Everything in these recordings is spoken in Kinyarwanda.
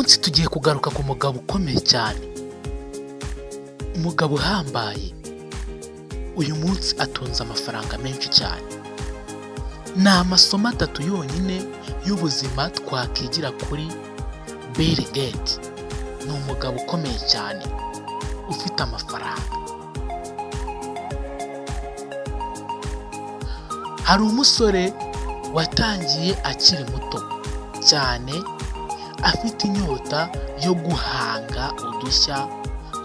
munsi tugiye kugaruka ku mugabo ukomeye cyane, umugabo uhambaye. Uyu munsi atunze amafaranga menshi cyane. Ni amasomo 3 yonyine y'ubuzima twakigira kuri Bill Gates. Ni umugabo ukomeye cyane ufite amafaranga. Hari umusore watangiye akiri muto cyane, afite inyota yo guhanga udushya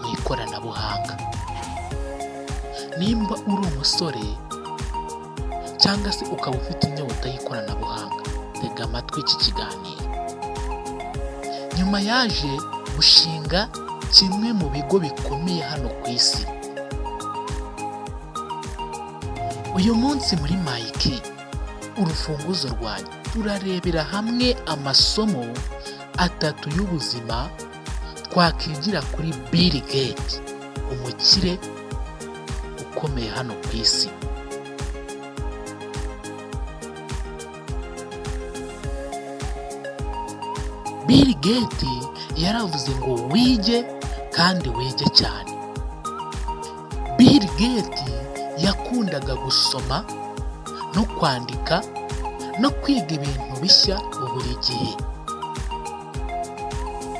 mu ikoranabuhanga. Nimba uri umusore cyangwa se ukaba ufite inyota y'ikoranabuhanga, tega amatwi iki kiganiro. Nyuma yaje gushinga kimwe mu bigo bikomeye hano ku isi. Uyu munsi muri Mike urufunguzo rwanyu turarebera hamwe amasomo 3 y'ubuzima twakigira kuri Bill Gates, umukire ukomeye hano ku isi. Bill Gates yaravuze ngo wige kandi wige cyane. Bill Gates yakundaga gusoma no kwandika no kwiga ibintu bishya buri gihe.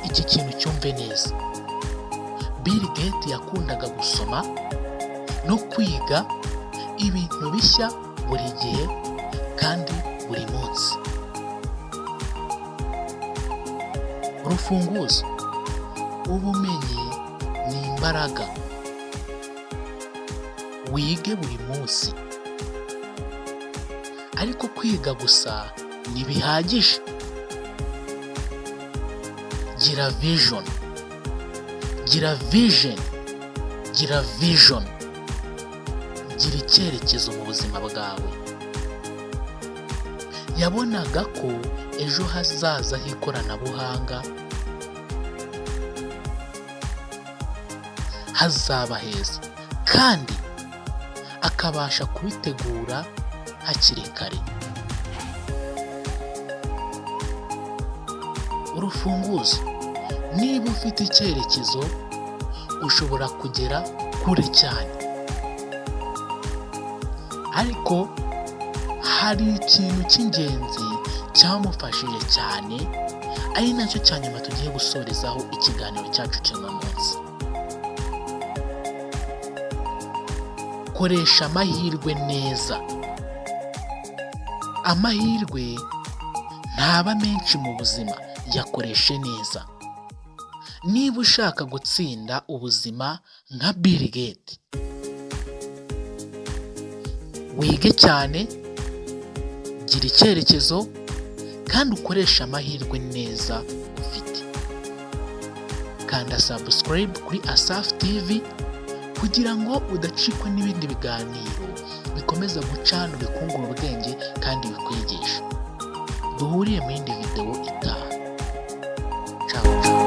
Iki kintu cyumve neza. Bill Gates yakundaga gusoma no kwiga ibintu bishya buri gihe kandi buri munsi. Urufunguzo: ubumenyi ni imbaraga. Wige buri munsi, ariko kwiga gusa ntibihagije. Gira vision, gira vision, gira vision. Gira icyerekezo mu buzima bwawe. Yabonaga ko ejo hazaza h'ikoranabuhanga hazaba heza, kandi akabasha kubitegura hakiri kare. Urufunguzo: niba ufite icyerekezo ushobora kugera kure cyane, ariko hari ikintu cy'ingenzi cyamufashije cyane, ari nacyo cya nyuma tugiye gusorezaho ikiganiro cyacu cy'uno munsi. Koresha amahirwe neza. Amahirwe ntaba menshi mu buzima, yakoreshe neza. Niba ushaka gutsinda ubuzima nka Bill Gates, wige cyane, gira icyerekezo, kandi ukoresha amahirwe neza ufite. Kanda subscribe kuri Asaf TV kugira ngo udacikwa n'ibindi biganiro bikomeza guca hano bikungura ubwenge kandi bikwigisha. Duhuriye mu yindi video itaha. Ciao.